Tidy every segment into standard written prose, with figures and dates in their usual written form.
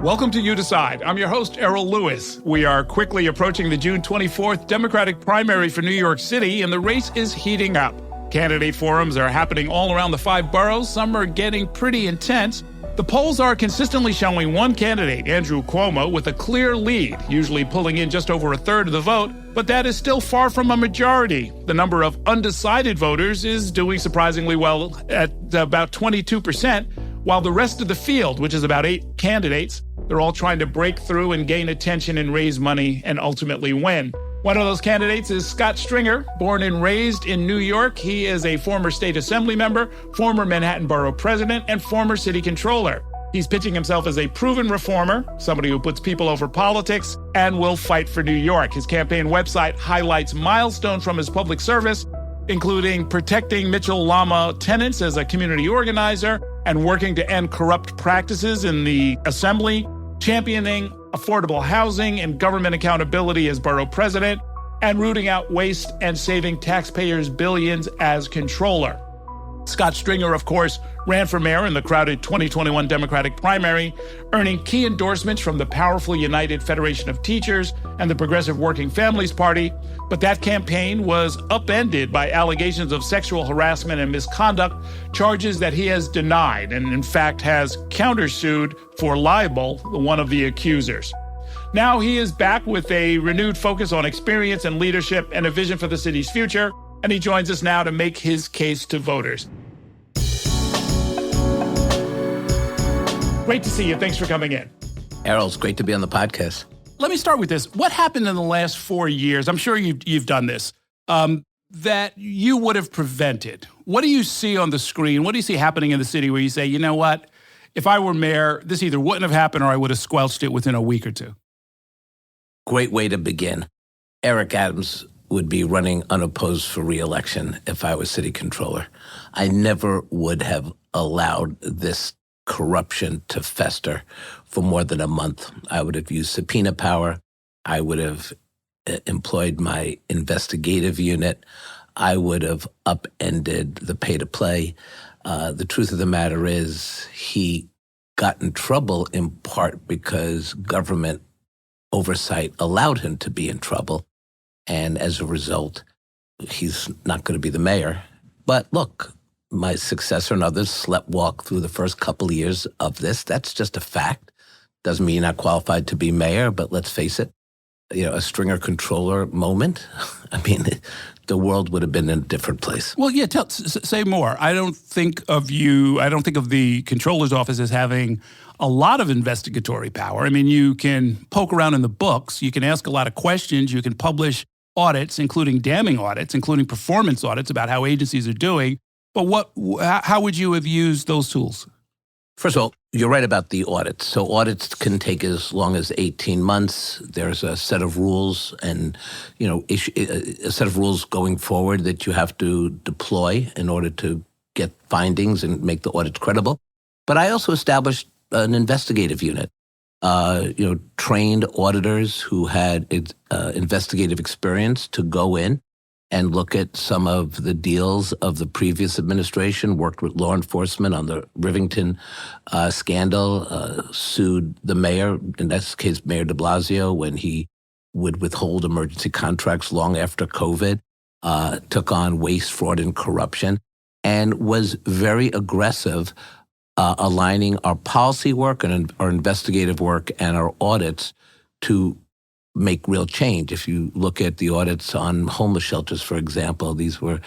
Welcome to You Decide. I'm your host, Errol Louis. We are quickly approaching the June 24th Democratic primary for New York City, and the race is heating up. Candidate forums are happening all around the 5 boroughs. Some are getting pretty intense. The polls are consistently showing one candidate, Andrew Cuomo, with a clear lead, usually pulling in just over a third of the vote, but that is still far from a majority. The number of undecided voters is doing surprisingly well at about 22%, while the rest of the field, which is about 8 candidates, they're all trying to break through and gain attention and raise money and ultimately win. One of those candidates is Scott Stringer, born and raised in New York. He is a former state assembly member, former Manhattan borough president, and former city controller. He's pitching himself as a proven reformer, somebody who puts people over politics, and will fight for New York. His campaign website highlights milestones from his public service, including protecting Mitchell Lama tenants as a community organizer and working to end corrupt practices in the assembly, championing affordable housing and government accountability as borough president, and rooting out waste and saving taxpayers billions as controller. Scott Stringer, of course, ran for mayor in the crowded 2021 Democratic primary, earning key endorsements from the powerful United Federation of Teachers and the Progressive Working Families Party. But that campaign was upended by allegations of sexual harassment and misconduct, charges that he has denied and, in fact, has countersued for libel, one of the accusers. Now he is back with a renewed focus on experience and leadership and a vision for the city's future, and he joins us now to make his case to voters. Great to see you. Thanks for coming in. Errol, it's great to be on the podcast. Let me start with this. What happened in the last 4 years? I'm sure you've done this, that you would have prevented. What do you see on the screen? What do you see happening in the city where you say, you know what, if I were mayor, this either wouldn't have happened or I would have squelched it within a week or two? Great way to begin. Eric Adams would be running unopposed for re-election if I was city controller. I never would have allowed this corruption to fester for more than a month. I would have used subpoena power. I would have employed my investigative unit. I would have upended the pay-to-play. The truth of the matter is he got in trouble in part because government oversight allowed him to be in trouble. And as a result, he's not going to be the mayor. But look, my successor and others sleptwalk through the first couple of years of this. That's just a fact. Doesn't mean you're not qualified to be mayor, but let's face it, a Stringer controller moment, I mean, the world would have been in a different place. Well, yeah, say more. I don't think of the controller's office as having a lot of investigatory power. I mean, you can poke around in the books, you can ask a lot of questions, you can publish audits, including damning audits, including performance audits about how agencies are doing. But how would you have used those tools? First of all, you're right about the audits. So audits can take as long as 18 months. There's a set of rules and, a set of rules going forward that you have to deploy in order to get findings and make the audits credible. But I also established an investigative unit, trained auditors who had investigative experience to go in and look at some of the deals of the previous administration, worked with law enforcement on the Rivington scandal, sued the mayor, in this case Mayor de Blasio, when he would withhold emergency contracts long after COVID, took on waste, fraud, and corruption, and was very aggressive aligning our policy work and our investigative work and our audits to make real change. If you look at the audits on homeless shelters, for example, these were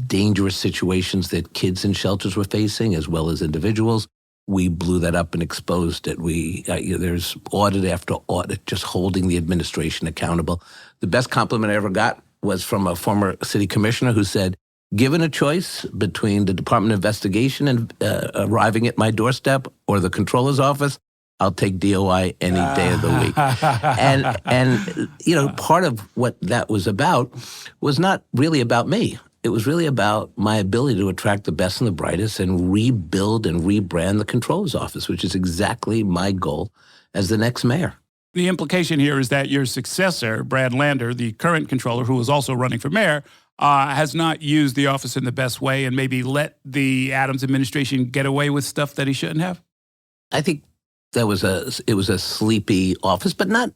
dangerous situations that kids in shelters were facing as well as individuals. We blew that up and exposed it. There's audit after audit, just holding the administration accountable. The best compliment I ever got was from a former city commissioner who said, given a choice between the Department of Investigation and arriving at my doorstep or the controller's office, I'll take DOI any day of the week. And part of what that was about was not really about me. It was really about my ability to attract the best and the brightest and rebuild and rebrand the controller's office, which is exactly my goal as the next mayor. The implication here is that your successor, Brad Lander, the current controller, who is also running for mayor, has not used the office in the best way and maybe let the Adams administration get away with stuff that he shouldn't have? I think it was a sleepy office, but not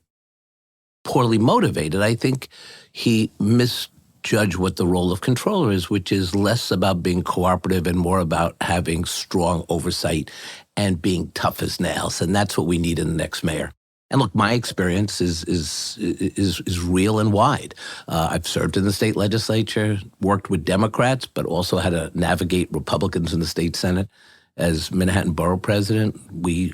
poorly motivated. I think he misjudged what the role of comptroller is, which is less about being cooperative and more about having strong oversight and being tough as nails. And that's what we need in the next mayor. And look, my experience is real and wide. I've served in the state legislature, worked with Democrats, but also had to navigate Republicans in the state Senate. As Manhattan Borough President, we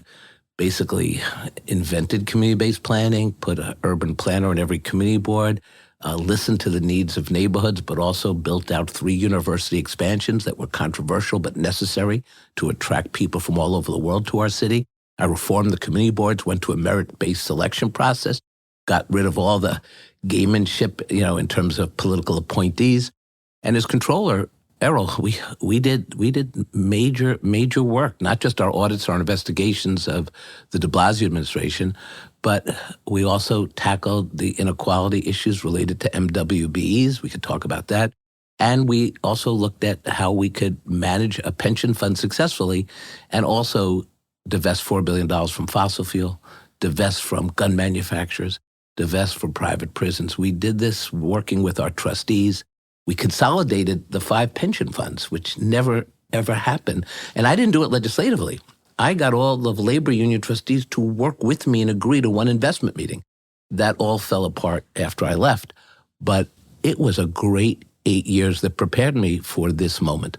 basically invented community-based planning, put an urban planner on every community board, listened to the needs of neighborhoods, but also built out 3 university expansions that were controversial but necessary to attract people from all over the world to our city. I reformed the community boards, went to a merit-based selection process, got rid of all the gamemanship, in terms of political appointees. And as comptroller, Errol, we did major work, not just our audits, our investigations of the de Blasio administration, but we also tackled the inequality issues related to MWBEs. We could talk about that. And we also looked at how we could manage a pension fund successfully and also divest $4 billion from fossil fuel, divest from gun manufacturers, divest from private prisons. We did this working with our trustees. We consolidated the 5 pension funds, which never, ever happened. And I didn't do it legislatively. I got all the labor union trustees to work with me and agree to one investment meeting. That all fell apart after I left. But it was a great 8 years that prepared me for this moment.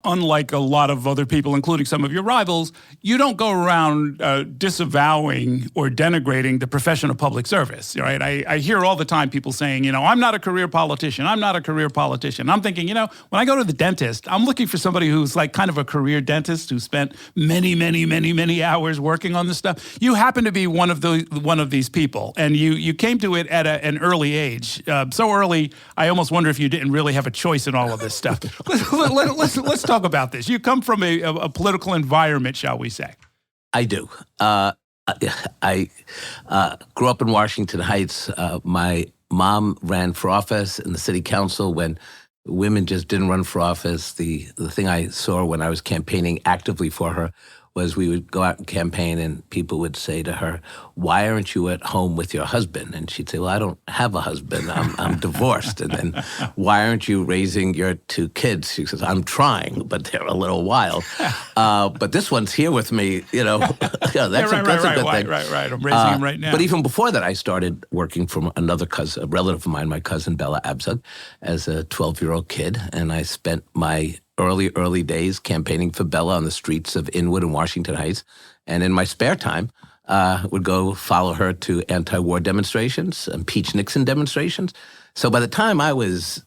Unlike a lot of other people, including some of your rivals, you don't go around disavowing or denigrating the profession of public service, right? I hear all the time people saying, I'm not a career politician. I'm not a career politician. I'm thinking, when I go to the dentist, I'm looking for somebody who's like kind of a career dentist who spent many hours working on this stuff. You happen to be one of these people, and you came to it at an early age. So early, I almost wonder if you didn't really have a choice in all of this stuff. Let's talk about this. You come from a political environment, shall we say? I do. I grew up in Washington Heights. My mom ran for office in the city council when women just didn't run for office. The thing I saw when I was campaigning actively for her was we would go out and campaign and people would say to her, "Why aren't you at home with your husband?" And she'd say, "Well, I don't have a husband. I'm divorced." And then, "Why aren't you raising your 2 kids?" She says, "I'm trying, but they're a little wild. But this one's here with me, that's a good thing." Right. I'm raising him right now. But even before that, I started working for another cousin, a relative of mine, my cousin Bella Abzug, as a 12-year-old kid. And I spent my early days campaigning for Bella on the streets of Inwood and Washington Heights. And in my spare time, would go follow her to anti-war demonstrations, impeach Nixon demonstrations. So by the time I was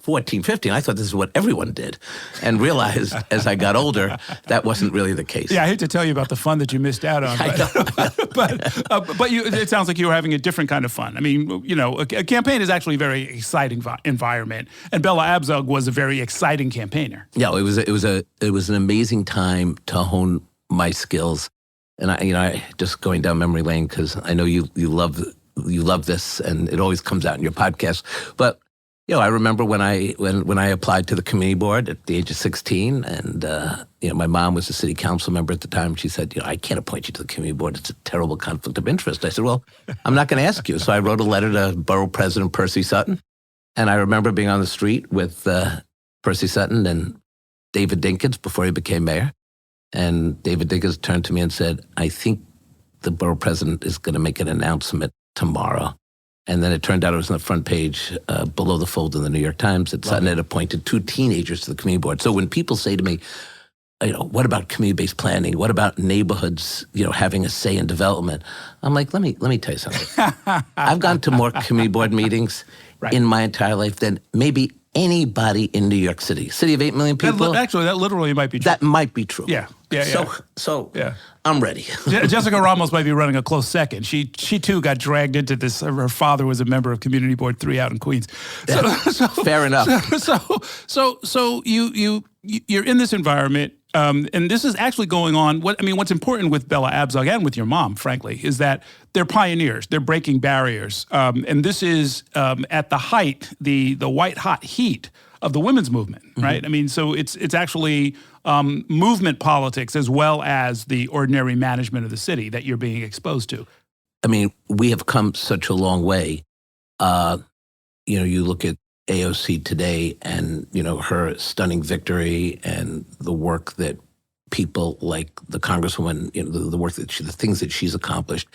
14, 15, I thought this is what everyone did, and realized as I got older that wasn't really the case. Yeah, I hate to tell you about the fun that you missed out on, but it sounds like you were having a different kind of fun. I mean, a campaign is actually a very exciting environment, and Bella Abzug was a very exciting campaigner. Yeah, it was an amazing time to hone my skills, and I just going down memory lane because I know you love this, and it always comes out in your podcast, but. I remember when I applied to the community board at the age of 16, and my mom was a city council member at the time. She said, "I can't appoint you to the community board. It's a terrible conflict of interest." I said, "Well, I'm not going to ask you." So I wrote a letter to Borough President Percy Sutton, and I remember being on the street with Percy Sutton and David Dinkins before he became mayor. And David Dinkins turned to me and said, "I think the borough president is going to make an announcement tomorrow." And then it turned out it was on the front page below the fold in the New York Times that Sutton had appointed 2 teenagers to the community board. So when people say to me, what about community-based planning? What about neighborhoods, having a say in development? I'm like, let me tell you something. I've gone to more community board meetings in my entire life than maybe anybody in New York City. City of 8 million people. Actually, that literally might be true. That might be true. Yeah. So I'm ready. Jessica Ramos might be running a close second. She too got dragged into this. Her father was a member of Community Board 3 out in Queens. Fair enough. So you're in this environment. And this is actually going on. What's important with Bella Abzug and with your mom, frankly, is that they're pioneers. They're breaking barriers. And this is at the height, the white hot heat of the women's movement, right? I mean, so it's actually movement politics as well as the ordinary management of the city that you're being exposed to. I mean, we have come such a long way. You look at AOC today and, her stunning victory and the work that people like the Congresswoman, the work that the things that she's accomplished.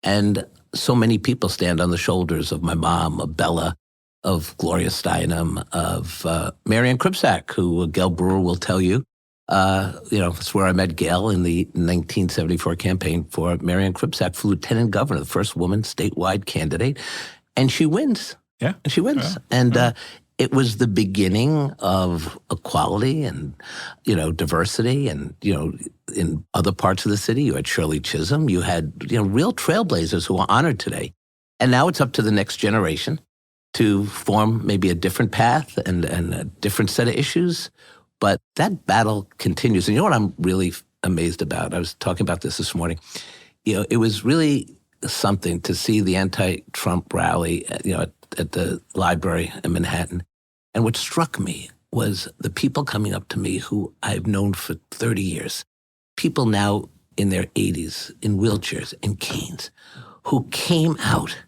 And so many people stand on the shoulders of my mom, of Bella, of Gloria Steinem, of Marianne Kripsack, who Gail Brewer will tell you. That's where I met Gail in the 1974 campaign for Marianne Kripsack for lieutenant governor, the first woman statewide candidate. And she wins. Yeah. And she wins. Yeah. And it was the beginning of equality and, diversity. And, in other parts of the city, you had Shirley Chisholm. You had, real trailblazers who are honored today. And now it's up to the next generation to form maybe a different path and a different set of issues. But that battle continues. And you know what I'm really amazed about? I was talking about this morning. It was really something to see the anti-Trump rally, at the library in Manhattan. And what struck me was the people coming up to me who I've known for 30 years, people now in their 80s, in wheelchairs and canes, who came out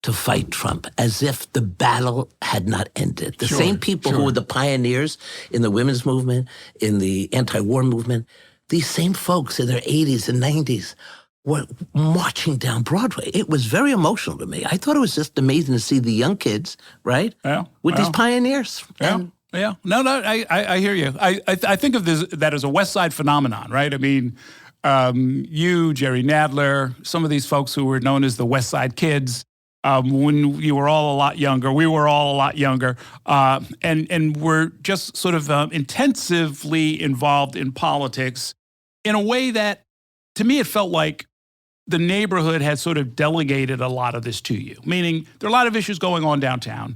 to fight Trump as if the battle had not ended. The same people who were the pioneers in the women's movement, in the anti-war movement, these same folks in their 80s and 90s were marching down Broadway. It was very emotional to me. I thought it was just amazing to see the young kids, right? Yeah. With these pioneers. Yeah. Yeah. No, I hear you. I think of that as a West Side phenomenon, right? I mean, you, Jerry Nadler, some of these folks who were known as the West Side Kids, when you were all a lot younger, we were all a lot younger, and we're just sort of intensively involved in politics in a way that, to me, it felt like the neighborhood had sort of delegated a lot of this to you, meaning there are a lot of issues going on downtown.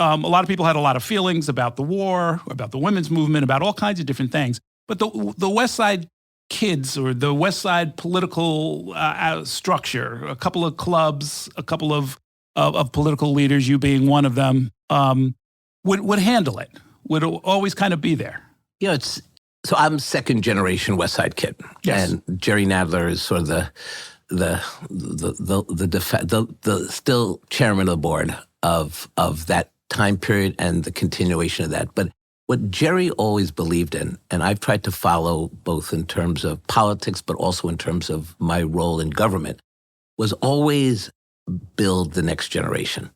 A lot of people had a lot of feelings about the war, about the women's movement, about all kinds of different things. But the West Side kids or the West Side political structure, a couple of clubs, a couple of political leaders, you being one of them, would handle it, would always kind of be there. So I'm second generation West Side kid, yes. And Jerry Nadler is sort of the still chairman of the board of that time period and the continuation of that. But what Jerry always believed in, and I've tried to follow both in terms of politics, but also in terms of my role in government, was always build the next generation.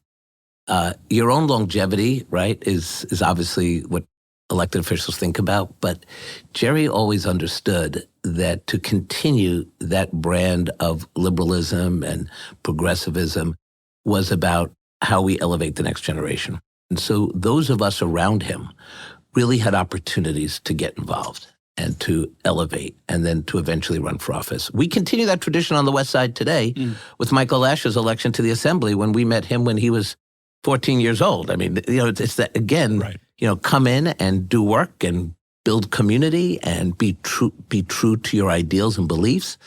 Your own longevity, right, is obviously what elected officials think about, but Jerry always understood that to continue that brand of liberalism and progressivism was about how we elevate the next generation. And so those of us around him really had opportunities to get involved and to elevate and then to eventually run for office. We continue that tradition on the West Side today with Michael Lash's election to the Assembly when we met him when he was 14 years old. I mean, it's that, again, right. Come in and do work and build community and be true to your ideals and beliefs.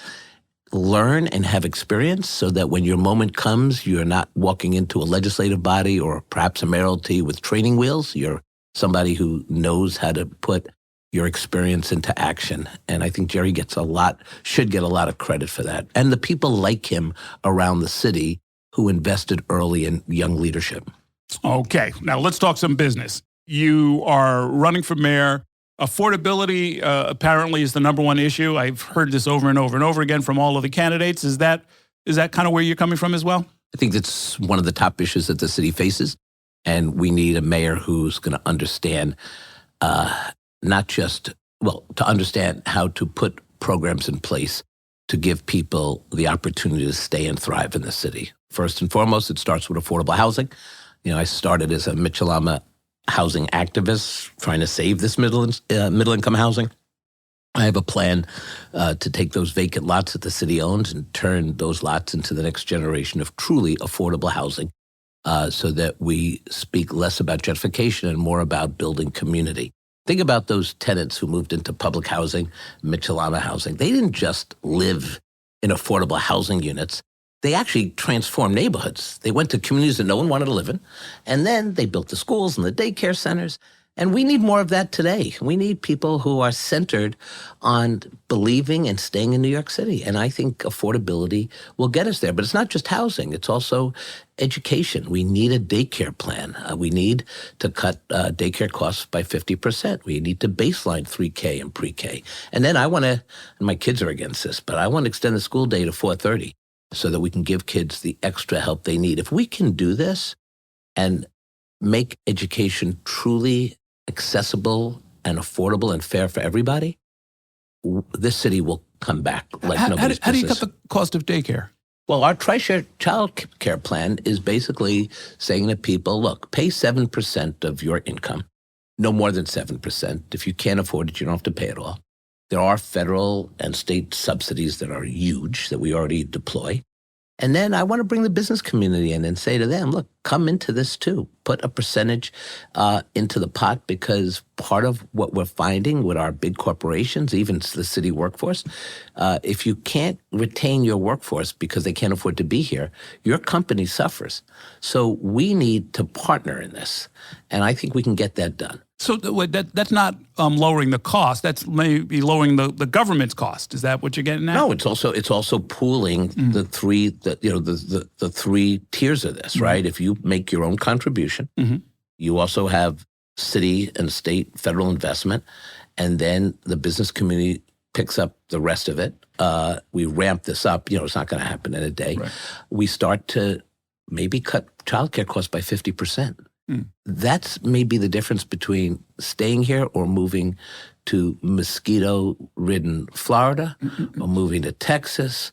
Learn and have experience so that when your moment comes, you're not walking into a legislative body or perhaps a mayoralty with training wheels. You're somebody who knows how to put your experience into action. And I think Jerry should get a lot of credit for that. And the people like him around the city who invested early in young leadership. Okay, now let's talk some business. You are running for mayor. Affordability apparently is the number one issue. I've heard this over and over and over again from all of the candidates. Is that kind of where you're coming from as well? I think that's one of the top issues that the city faces. And we need a mayor who's going to understand to understand how to put programs in place to give people the opportunity to stay and thrive in the city. First and foremost, it starts with affordable housing. I started as a Mitchell-Lama housing activist trying to save this middle-income housing. I have a plan to take those vacant lots that the city owns and turn those lots into the next generation of truly affordable housing so that we speak less about gentrification and more about building community. Think about those tenants who moved into public housing, Mitchell-Lama housing. They didn't just live in affordable housing units. they actually transformed neighborhoods. They went to communities that no one wanted to live in, and then they built the schools and the daycare centers. And we need more of that today. We need people who are centered on believing and staying in New York City. And I think affordability will get us there. But it's not just housing. It's also education. We need a daycare plan. We need to cut daycare costs by 50%. We need to baseline 3K and pre-K. And then I want to, and my kids are against this, but I want to extend the school day to 4:30 so that we can give kids the extra help they need. If we can do this and make education truly accessible and affordable and fair for everybody, this city will come back like nobody's business. How do you cut the cost of daycare? Well, our Tri-Share child care plan is basically saying to people, look, pay 7% of your income, no more than 7%. If you can't afford it, you don't have to pay it all. There are federal and state subsidies that are huge that we already deploy. And then I want to bring the business community in and say to them, look, come into this too. Put a percentage into the pot, because part of what we're finding with our big corporations, even the city workforce, if you can't retain your workforce because they can't afford to be here, your company suffers. So we need to partner in this. And I think we can get that done. So that's not lowering the cost. That's maybe lowering the government's cost. Is that what you're getting at? No, it's also pooling the three tiers of this, right? If you make your own contribution, you also have city and state, federal investment, and then the business community picks up the rest of it. We ramp this up. It's not going to happen in a day. Right. We start to maybe cut childcare costs by 50%. That's maybe the difference between staying here or moving to mosquito-ridden Florida or moving to Texas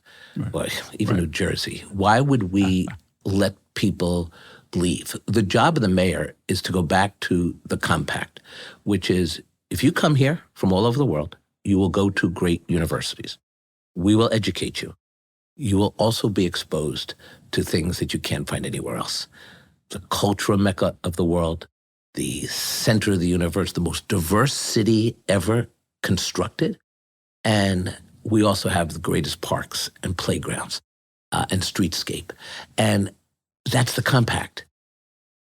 or even New Jersey. Why would we let people leave? The job of the mayor is to go back to the compact, which is if you come here from all over the world, you will go to great universities. We will educate you. You will also be exposed to things that you can't find anywhere else. The cultural mecca of the world, the center of the universe, the most diverse city ever constructed. And we also have the greatest parks and playgrounds and streetscape. And that's the compact.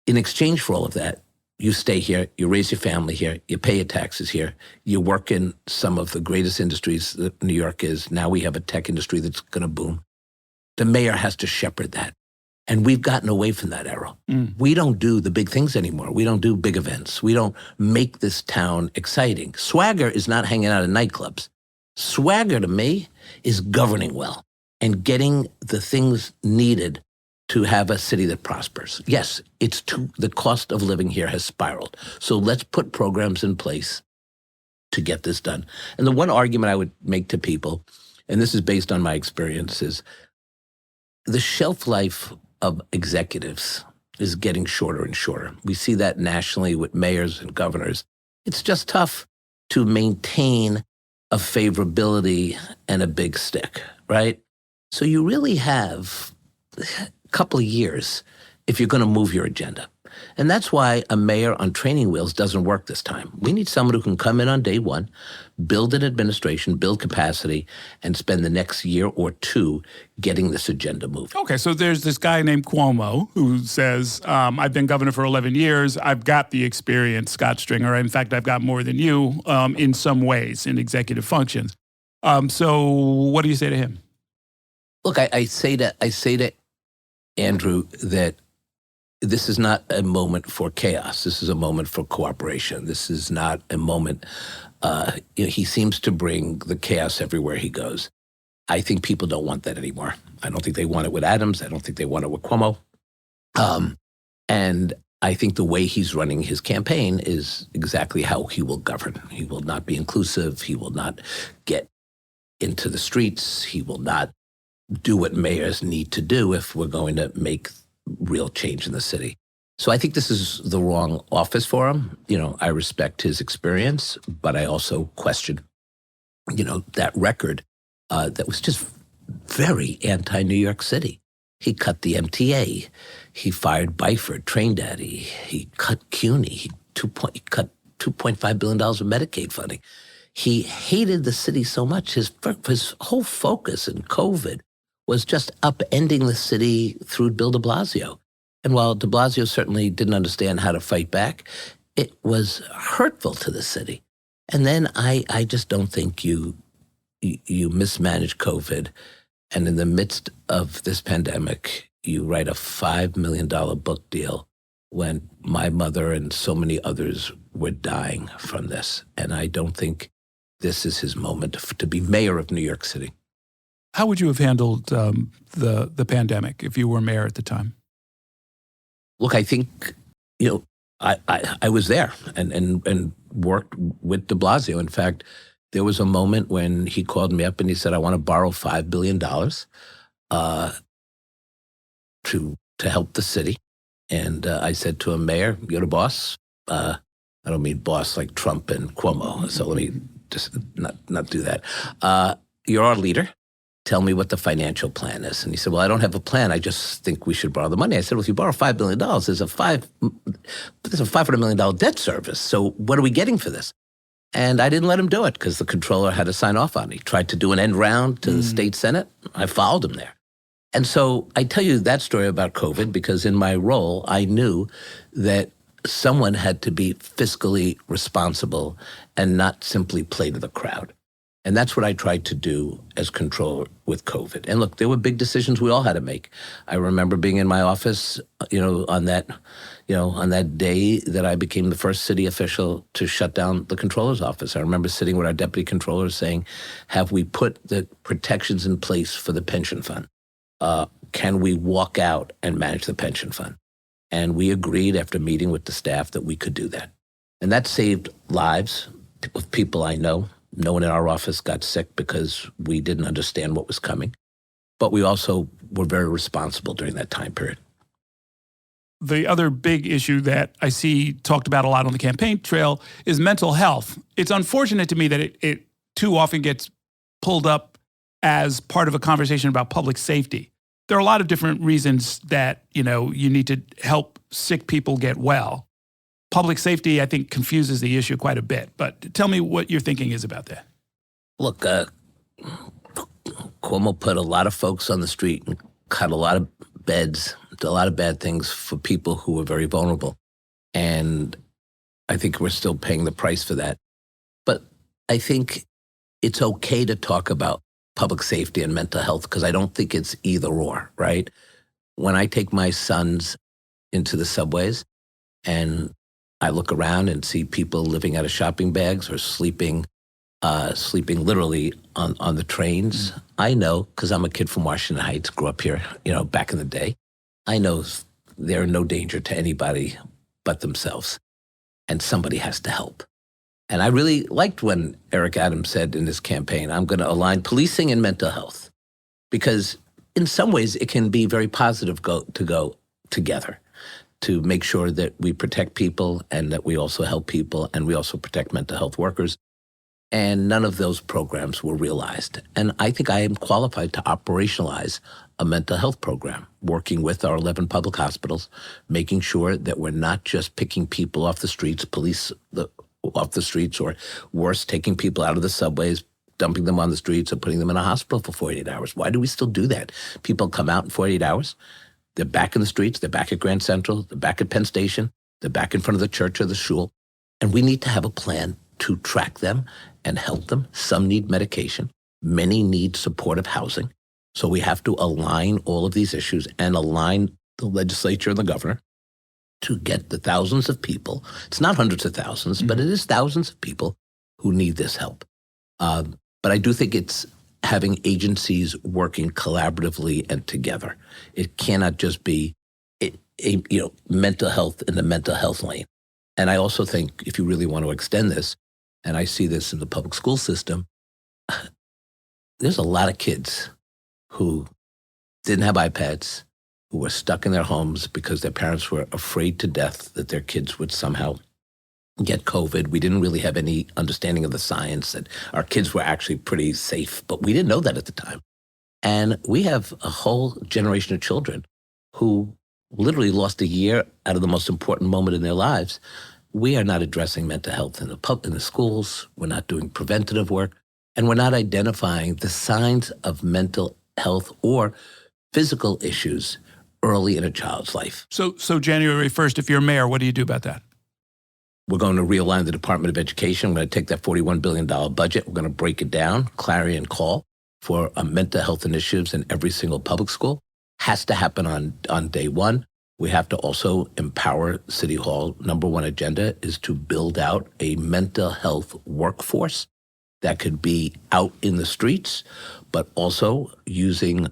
In exchange for all of that, you stay here, you raise your family here, you pay your taxes here, you work in some of the greatest industries that New York is. Now we have a tech industry that's going to boom. The mayor has to shepherd that. And we've gotten away from that, Errol. We don't do the big things anymore. We don't do big events. We don't make this town exciting. Swagger is not hanging out in nightclubs. Swagger, to me, is governing well and getting the things needed to have a city that prospers. Yes, the cost of living here has spiraled. So let's put programs in place to get this done. And the one argument I would make to people, and this is based on my experience, is the shelf life of executives is getting shorter and shorter. We see that nationally with mayors and governors. It's just tough to maintain a favorability and a big stick, right? So you really have a couple of years if you're going to move your agenda. And that's why a mayor on training wheels doesn't work this time. We need someone who can come in on day one, build an administration, build capacity, and spend the next year or two getting this agenda moving. Okay, so there's this guy named Cuomo who says, I've been governor for 11 years. I've got the experience, Scott Stringer. In fact, I've got more than you in some ways in executive functions. So what do you say to him? Look, I say to Andrew that this is not a moment for chaos. This is a moment for cooperation. This is not a moment. He seems to bring the chaos everywhere he goes. I think people don't want that anymore. I don't think they want it with Adams. I don't think they want it with Cuomo. And I think the way he's running his campaign is exactly how he will govern. He will not be inclusive. He will not get into the streets. He will not do what mayors need to do if we're going to make real change in the city. So I think this is the wrong office for him. I respect his experience, but I also question, that record that was just very anti-New York City. He cut the MTA. He fired Byford, Train Daddy. He cut CUNY. He cut $2.5 billion of Medicaid funding. He hated the city so much. His whole focus in COVID was just upending the city through Bill de Blasio. And while de Blasio certainly didn't understand how to fight back, it was hurtful to the city. And then I just don't think you mismanage COVID. And in the midst of this pandemic, you write a $5 million book deal when my mother and so many others were dying from this. And I don't think this is his moment to be mayor of New York City. How would you have handled the pandemic if you were mayor at the time? Look, I think, I was there and worked with de Blasio. In fact, there was a moment when he called me up and he said, I want to borrow $5 billion to help the city. And I said to him, Mayor, you're the boss. I don't mean boss like Trump and Cuomo, so let me just not do that. You're our leader. Tell me what the financial plan is. And he said, well, I don't have a plan. I just think we should borrow the money. I said, well, if you borrow $5 billion, there's a $500 million debt service. So what are we getting for this? And I didn't let him do it because the comptroller had to sign off on it. He tried to do an end round to the state Senate. I followed him there. And so I tell you that story about COVID because in my role, I knew that someone had to be fiscally responsible and not simply play to the crowd. And that's what I tried to do as controller with COVID. And look, there were big decisions we all had to make. I remember being in my office, on that day that I became the first city official to shut down the controller's office. I remember sitting with our deputy controller saying, have we put the protections in place for the pension fund? Can we walk out and manage the pension fund? And we agreed after meeting with the staff that we could do that. And that saved lives of people I know. No one in our office got sick because we didn't understand what was coming. But we also were very responsible during that time period. The other big issue that I see talked about a lot on the campaign trail is mental health. It's unfortunate to me that it too often gets pulled up as part of a conversation about public safety. There are a lot of different reasons that, you need to help sick people get well. Public safety, I think, confuses the issue quite a bit. But tell me what your thinking is about that. Look, Cuomo put a lot of folks on the street and cut a lot of beds, did a lot of bad things for people who were very vulnerable. And I think we're still paying the price for that. But I think it's okay to talk about public safety and mental health because I don't think it's either or, right? When I take my sons into the subways and I look around and see people living out of shopping bags or sleeping literally on the trains. I know, because I'm a kid from Washington Heights, grew up here, back in the day. I know they're in no danger to anybody but themselves, and somebody has to help. And I really liked when Eric Adams said in his campaign, I'm going to align policing and mental health, because in some ways it can be very positive to go together, to make sure that we protect people and that we also help people and we also protect mental health workers. And none of those programs were realized. And I think I am qualified to operationalize a mental health program, working with our 11 public hospitals, making sure that we're not just picking people off the streets, off the streets, or worse, taking people out of the subways, dumping them on the streets, or putting them in a hospital for 48 hours. Why do we still do that? People come out in 48 hours. They're back in the streets. They're back at Grand Central. They're back at Penn Station. They're back in front of the church or the shul. And we need to have a plan to track them and help them. Some need medication. Many need supportive housing. So we have to align all of these issues and align the legislature and the governor to get the thousands of people. It's not hundreds of thousands, but it is thousands of people who need this help. But I do think it's having agencies working collaboratively and together. It cannot just be mental health in the mental health lane. And I also think if you really want to extend this, and I see this in the public school system, there's a lot of kids who didn't have iPads, who were stuck in their homes because their parents were afraid to death that their kids would somehow get COVID. We didn't really have any understanding of the science, that our kids were actually pretty safe, but we didn't know that at the time. And we have a whole generation of children who literally lost a year out of the most important moment in their lives. We are not addressing mental health in the schools. We're not doing preventative work. And we're not identifying the signs of mental health or physical issues early in a child's life. So January 1st, if you're mayor, what do you do about that? We're going to realign the Department of Education. We're going to take that $41 billion budget. We're going to break it down, clarion call for mental health initiatives in every single public school. Has to happen on day one. We have to also empower City Hall. Number one agenda is to build out a mental health workforce that could be out in the streets, but also using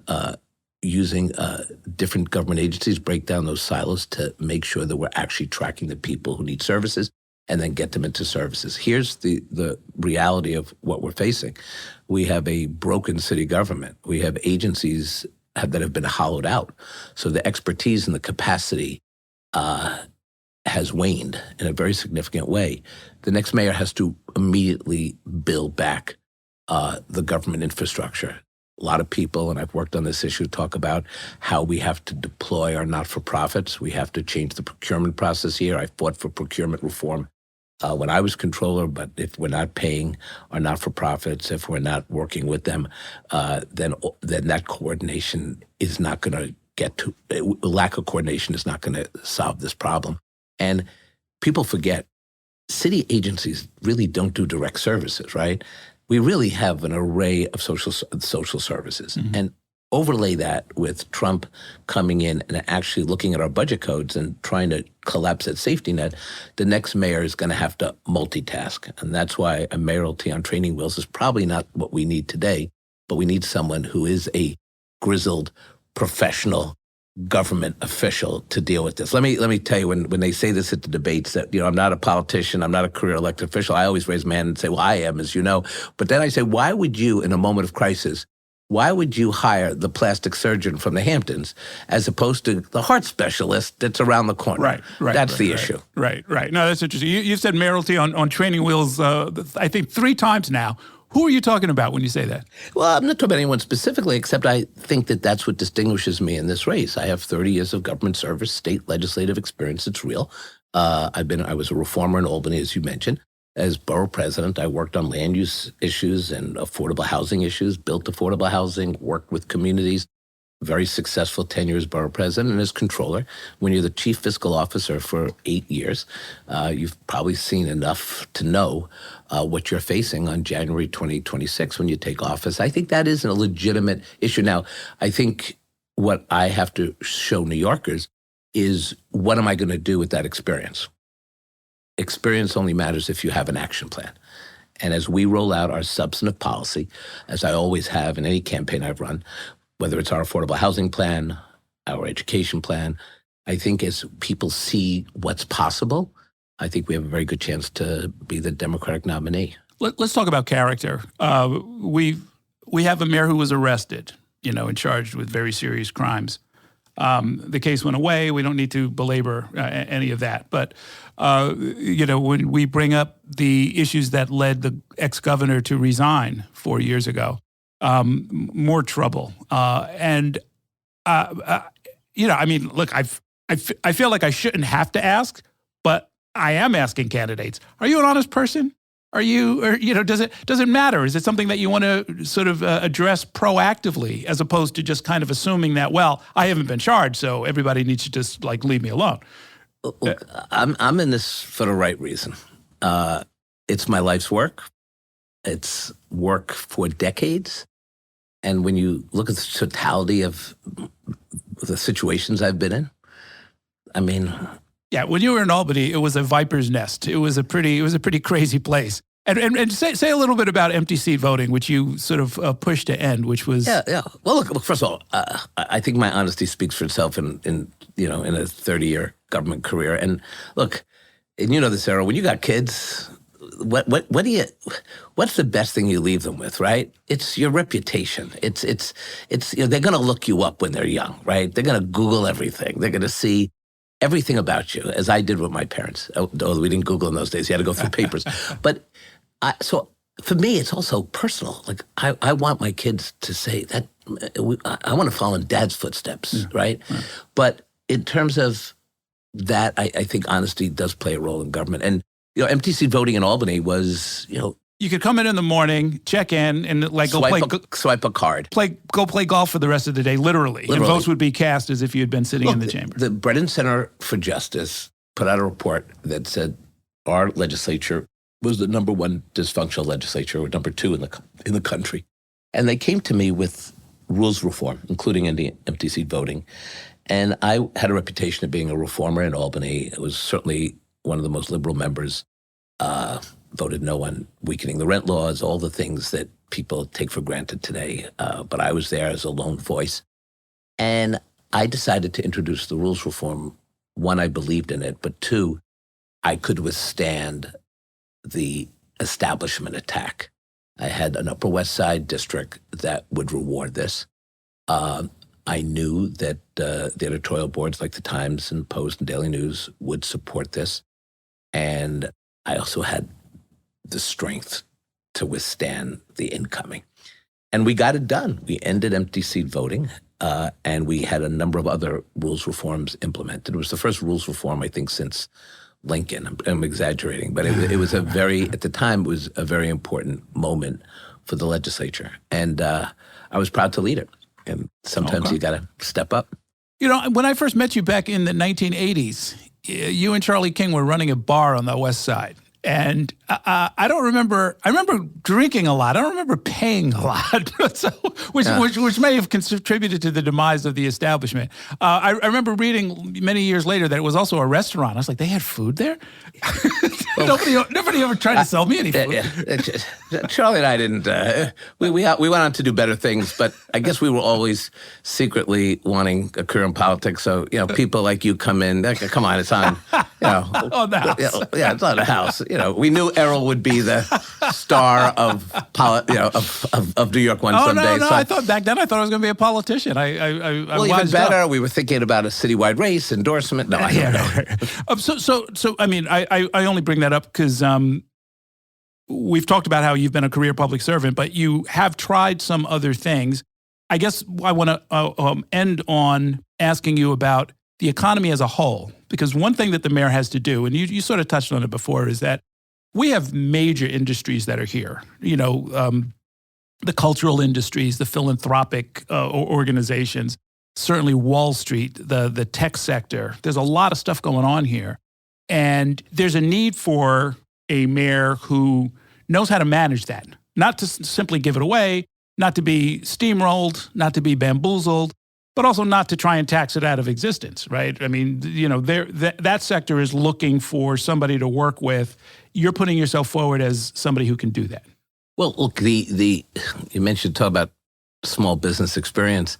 different government agencies, break down those silos to make sure that we're actually tracking the people who need services and then get them into services. Here's the reality of what we're facing. We have a broken city government. We have agencies that have been hollowed out. So the expertise and the capacity has waned in a very significant way. The next mayor has to immediately build back the government infrastructure. A lot of people, and I've worked on this issue, talk about how we have to deploy our not-for-profits. We have to change the procurement process here. I fought for procurement reform when I was controller, but if we're not paying our not-for-profits, if we're not working with them, then that coordination is not going to get to, lack of coordination is not going to solve this problem. And people forget, city agencies really don't do direct services, right? We really have an array of social services. Mm-hmm. And overlay that with Trump coming in and actually looking at our budget codes and trying to collapse that safety net, the next mayor is going to have to multitask. And that's why a mayoralty on training wheels is probably not what we need today, but we need someone who is a grizzled, professional government official to deal with this. Let me tell you, when they say this at the debates that, I'm not a politician, I'm not a career elected official, I always raise my hand and say, well, I am, as you know. But then I say, why would you, in a moment of crisis, why would you hire the plastic surgeon from the Hamptons as opposed to the heart specialist that's around the corner? Right. That's the issue. Right. No, that's interesting. You said mayoralty on training wheels, I think 3 times now. Who are you talking about when you say that? Well, I'm not talking about anyone specifically, except I think that that's what distinguishes me in this race. I have 30 years of government service, state legislative experience. It's real. I was a reformer in Albany, as you mentioned. As borough president, I worked on land use issues and affordable housing issues, built affordable housing, worked with communities. Very successful tenure as borough president and as controller. When you're the chief fiscal officer for 8 years, you've probably seen enough to know what you're facing on January 2026 when you take office. I think that is a legitimate issue. Now, I think what I have to show New Yorkers is, what am I going to do with that experience? Experience only matters if you have an action plan. And as we roll out our substantive policy, as I always have in any campaign I've run, whether it's our affordable housing plan, our education plan, I think as people see what's possible, I think we have a very good chance to be the Democratic nominee. Let's talk about character. We have a mayor who was arrested, and charged with very serious crimes. The case went away. We don't need to belabor any of that. But, when we bring up the issues that led the ex-governor to resign 4 years ago, more trouble. Look, I feel like I shouldn't have to ask, but I am asking candidates, are you an honest person? Are you, does it matter? Is it something that you want to sort of address proactively, as opposed to just kind of assuming that, well, I haven't been charged, so everybody needs to just leave me alone? Look, I'm in this for the right reason. It's my life's work. It's work for decades. And when you look at the totality of the situations I've been in, yeah, when you were in Albany, it was a viper's nest. It was a pretty crazy place. And say a little bit about empty seat voting, which you sort of pushed to end, which was yeah. Well, look. First of all, I think my honesty speaks for itself in a 30-year government career. And look, and you know this, Errol, when you got kids, what's the best thing you leave them with, right? It's your reputation. It's they're going to look you up when they're young, right? They're going to Google everything. They're going to see everything about you, as I did with my parents. Although we didn't Google in those days, you had to go through papers. But so for me, it's also personal. Like I want my kids to say that I want to follow in Dad's footsteps, right? But in terms of that, I think honesty does play a role in government. And empty seat voting in Albany was, You could come in the morning, check in, and like swipe a card. Go play golf for the rest of the day, literally. And votes would be cast as if you had been sitting in the chamber. The Brennan Center for Justice put out a report that said our legislature was the number one dysfunctional legislature, or number two in the country. And they came to me with rules reform, including empty seat voting. And I had a reputation of being a reformer in Albany. I was certainly one of the most liberal members. Voted no on weakening the rent laws, all the things that people take for granted today. But I was there as a lone voice. And I decided to introduce the rules reform. One, I believed in it, but two, I could withstand the establishment attack. I had an Upper West Side district that would reward this. I knew that the editorial boards like the Times and Post and Daily News would support this. And I also had the strength to withstand the incoming. And we got it done. We ended empty seat voting, and we had a number of other rules reforms implemented. It was the first rules reform, I think, since Lincoln. I'm exaggerating, but it was at the time, it was a very important moment for the legislature. And I was proud to lead it. And sometimes you got to step up. You know, when I first met you back in the 1980s, you and Charlie King were running a bar on the West Side. And I don't remember. I remember drinking a lot. I don't remember paying a lot, which may have contributed to the demise of the establishment. I remember reading many years later that it was also a restaurant. I was like, they had food there. Nobody ever tried to sell me any food. Charlie and I didn't. We went on to do better things, but I guess we were always secretly wanting a career in politics. So people like you come in. Come on, it's on. On the house. Yeah, it's on the house. We knew Errol would be the star of New York one someday. No, I thought back then I was going to be a politician. Even better. We were thinking about a citywide race endorsement. No, I don't know. So I mean, I only bring that up because we've talked about how you've been a career public servant, but you have tried some other things. I guess I want to end on asking you about the economy as a whole, because one thing that the mayor has to do, and you sort of touched on it before, is that we have major industries that are here. The cultural industries, the philanthropic organizations, certainly Wall Street, the tech sector. There's a lot of stuff going on here. And there's a need for a mayor who knows how to manage that, not to simply give it away, not to be steamrolled, not to be bamboozled, but also not to try and tax it out of existence, right? I mean, that sector is looking for somebody to work with. You're putting yourself forward as somebody who can do that. Well, look, you mentioned talk about small business experience.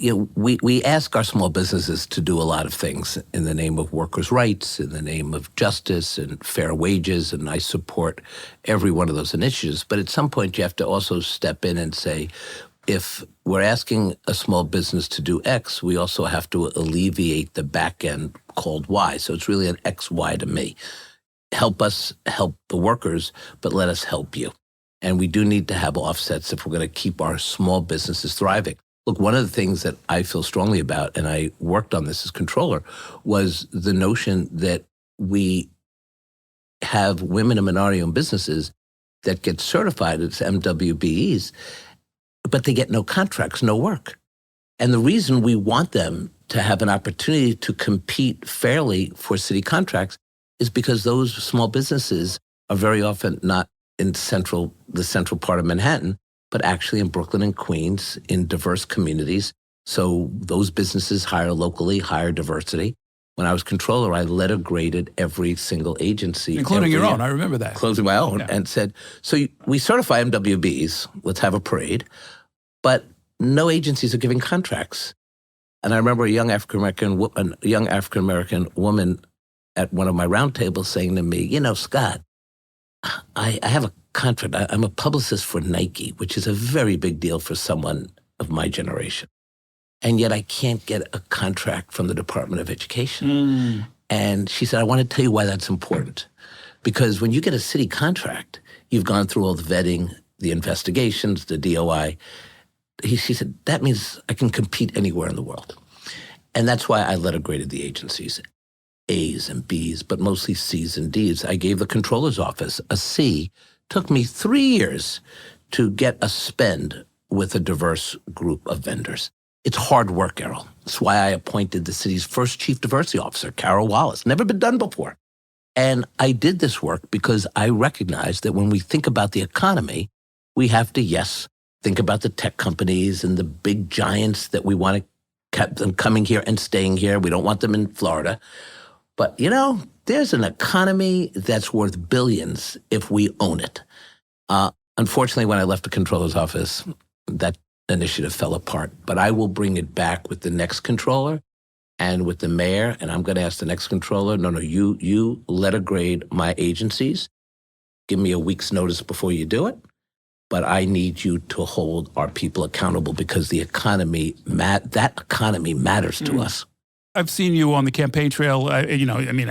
We ask our small businesses to do a lot of things in the name of workers' rights, in the name of justice and fair wages, and I support every one of those initiatives. But at some point, you have to also step in and say, if we're asking a small business to do X, we also have to alleviate the back end called Y. So it's really an XY to me. Help us help the workers, but let us help you. And we do need to have offsets if we're going to keep our small businesses thriving. Look, one of the things that I feel strongly about, and I worked on this as comptroller, was the notion that we have women and minority-owned businesses that get certified as MWBEs, but they get no contracts, no work. And the reason we want them to have an opportunity to compete fairly for city contracts is because those small businesses are very often not in the central part of Manhattan, but actually in Brooklyn and Queens, in diverse communities. So those businesses hire locally, hire diversity. When I was comptroller, I letter graded every single agency. Including your own, I remember that. Including my own, and said, so we certify MWBs, let's have a parade, but no agencies are giving contracts. And I remember a young African-American woman at one of my roundtables saying to me, Scott, I have a contract. I'm a publicist for Nike, which is a very big deal for someone of my generation. And yet I can't get a contract from the Department of Education. And she said, I want to tell you why that's important. Because when you get a city contract, you've gone through all the vetting, the investigations, the DOI. She said, that means I can compete anywhere in the world. And that's why I letter graded the agencies. A's and B's, but mostly C's and D's. I gave the controller's office a C. Took me 3 years to get a spend with a diverse group of vendors. It's hard work, Errol. That's why I appointed the city's first chief diversity officer, Carol Wallace. Never been done before. And I did this work because I recognized that when we think about the economy, we have to, yes, think about the tech companies and the big giants that we want to keep them coming here and staying here. We don't want them in Florida. But, there's an economy that's worth billions if we own it. Unfortunately, when I left the controller's office, that initiative fell apart. But I will bring it back with the next controller and with the mayor. And I'm going to ask the next controller, no, you letter grade my agencies. Give me a week's notice before you do it. But I need you to hold our people accountable because the economy, that economy matters to us. I've seen you on the campaign trail, I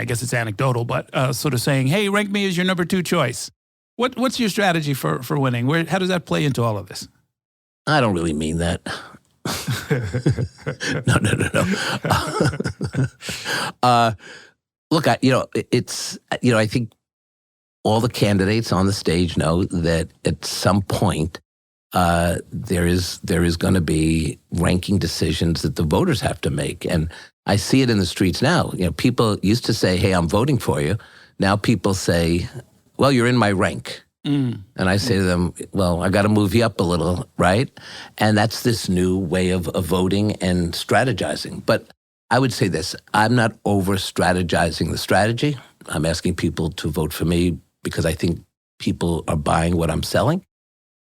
guess it's anecdotal, but sort of saying, hey, rank me as your number 2 choice. What's your strategy for winning? How does that play into all of this? I don't really mean that. No. Look, I think all the candidates on the stage know that at some point there is going to be ranking decisions that the voters have to make. And I see it in the streets now. People used to say, hey, I'm voting for you. Now people say, well, you're in my rank. And I say to them, well, I got to move you up a little, right? And that's this new way of voting and strategizing. But I would say this, I'm not over-strategizing the strategy. I'm asking people to vote for me because I think people are buying what I'm selling.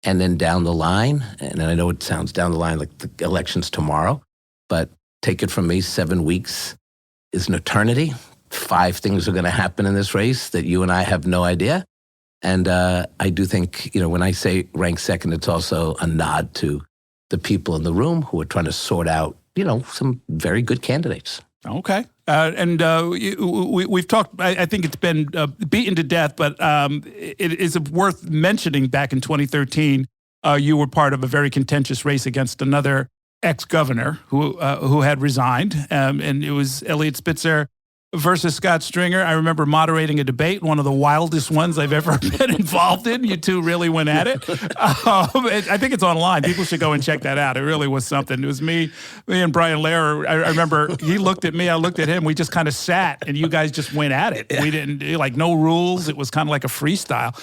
And then down the line, and I know it sounds down the line like the election's tomorrow, but take it from me, 7 weeks is an eternity. 5 things are going to happen in this race that you and I have no idea. And I do think, when I say rank second, it's also a nod to the people in the room who are trying to sort out, some very good candidates. Okay. We've talked, I think it's been beaten to death, but it is worth mentioning back in 2013, you were part of a very contentious race against another ex-governor who had resigned, and it was Eliot Spitzer versus Scott Stringer. I remember moderating a debate, one of the wildest ones I've ever been involved in. You two really went at it. I think it's online. People should go and check that out. It really was something. It was me and Brian Lehrer. I remember he looked at me, I looked at him. We just kind of sat, and you guys just went at it. We didn't, no rules. It was kind of like a freestyle.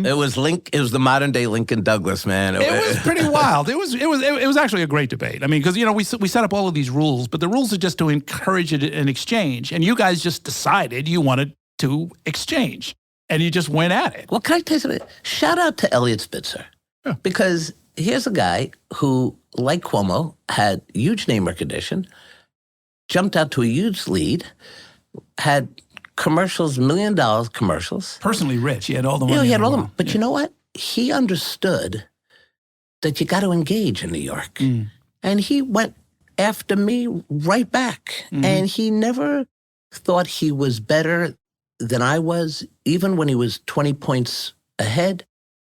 It was the modern day Lincoln Douglas, man. It was pretty wild. It was actually a great debate. I mean, because, we set up all of these rules, but the rules are just to encourage an exchange. And you guys just decided you wanted to exchange, and you just went at it. Well, can I tell you something? Shout out to Eliot Spitzer, because here's a guy who, like Cuomo, had huge name recognition, jumped out to a huge lead, had commercials, $1 million commercials. Personally rich. He had all the money. He had all the money. But you know what? He understood that you got to engage in New York. And he went after me right back. And he never thought he was better than I was. Even when he was 20 points ahead,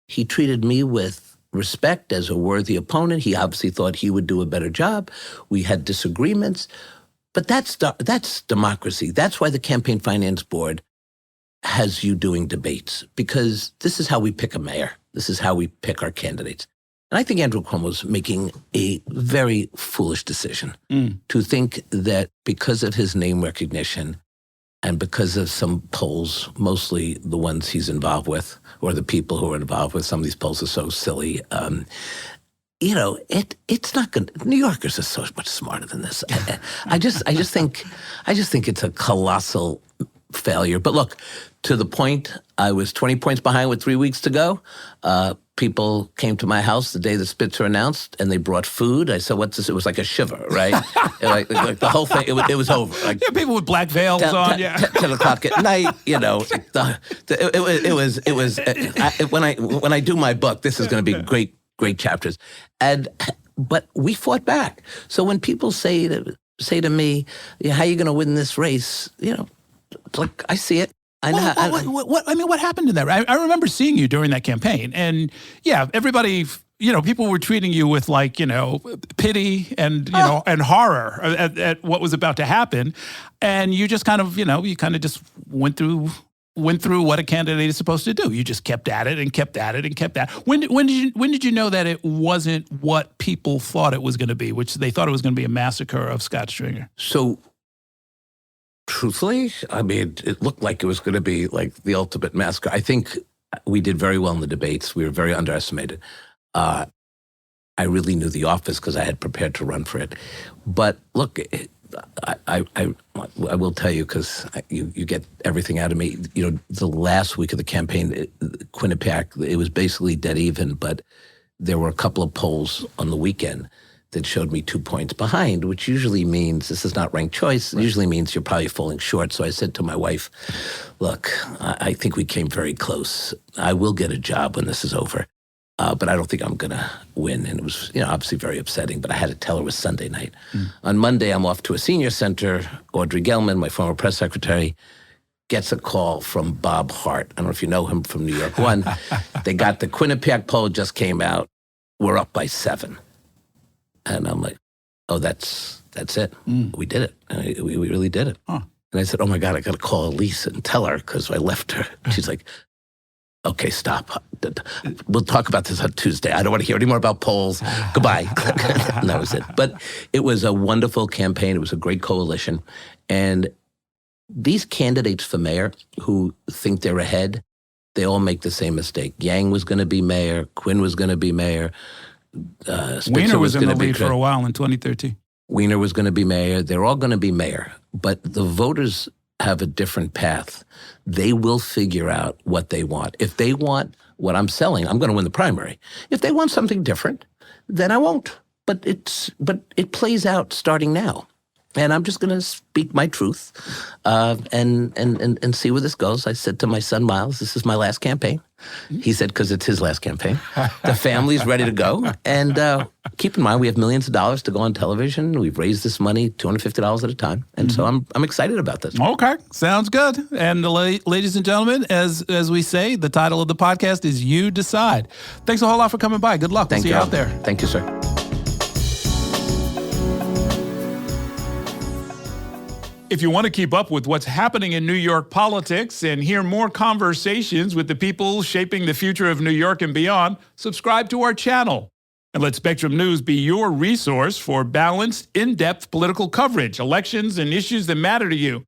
he treated me with respect as a worthy opponent. He obviously thought he would do a better job. We had disagreements. But that's democracy. That's why the Campaign Finance Board has you doing debates, because this is how we pick a mayor. This is how we pick our candidates. And I think Andrew Cuomo's making a very foolish decision to think that because of his name recognition and because of some polls, mostly the ones he's involved with, or the people who are involved with, some of these polls are so silly. It's not good. New Yorkers are so much smarter than this. I just think it's a colossal failure. But look, to the point, I was 20 points behind with 3 weeks to go. People came to my house the day the Spitzer announced, and they brought food. I said, what's this? It was like a shiver, right? like the whole thing, it was over. Like, people with black veils on, 10 o'clock at night, when I do my book, this is going to be great chapters. But we fought back. So when people say to me, how are you going to win this race? Like, I see it. I know. What happened in that? I remember seeing you during that campaign, and everybody people were treating you with pity and, and horror at what was about to happen. And you just kind of, just went through what a candidate is supposed to do. You just kept at it and kept at it and kept at it. When did you know that it wasn't what people thought it was going to be, which they thought it was going to be a massacre of Scott Stringer? So, truthfully, I mean, it looked like it was going to be like the ultimate massacre. I think we did very well in the debates. We were very underestimated. I really knew the office because I had prepared to run for it. But look, I will tell you, because you get everything out of me. The last week of the campaign, Quinnipiac, it was basically dead even, but there were a couple of polls on the weekend that showed me 2 points behind, which usually means, this is not ranked choice, it usually means you're probably falling short. So I said to my wife, look, I think we came very close. I will get a job when this is over. But I don't think I'm going to win. And it was, obviously very upsetting, but I had to tell her it was Sunday night. On Monday, I'm off to a senior center. Audrey Gelman, my former press secretary, gets a call from Bob Hart. I don't know if you know him from New York One. They got the Quinnipiac poll just came out. We're up by 7. And I'm like, oh, that's it. We did it. We really did it. Huh. And I said, oh my God, I got to call Elise and tell her, because I left her. She's like, okay, stop. We'll talk about this on Tuesday. I don't want to hear any more about polls. Goodbye. And that was it. But it was a wonderful campaign. It was a great coalition. And these candidates for mayor who think they're ahead, they all make the same mistake. Yang was going to be mayor. Quinn was going to be mayor. Weiner was in the lead for a while in 2013. Weiner was going to be mayor. They're all going to be mayor. But the voters have a different path. They will figure out what they want. If they want what I'm selling, I'm going to win the primary. If they want something different, then I won't. But it plays out starting now. And I'm just going to speak my truth and see where this goes. I said to my son, Miles, this is my last campaign. He said, because it's his last campaign. The family's ready to go. And keep in mind, we have millions of dollars to go on television. We've raised this money, $250 at a time. And so I'm excited about this. Okay, sounds good. And ladies and gentlemen, as we say, the title of the podcast is You Decide. Thanks a whole lot for coming by. Good luck. We'll see you out there. Thank you, sir. If you want to keep up with what's happening in New York politics and hear more conversations with the people shaping the future of New York and beyond, subscribe to our channel. And let Spectrum News be your resource for balanced, in-depth political coverage, elections, and issues that matter to you.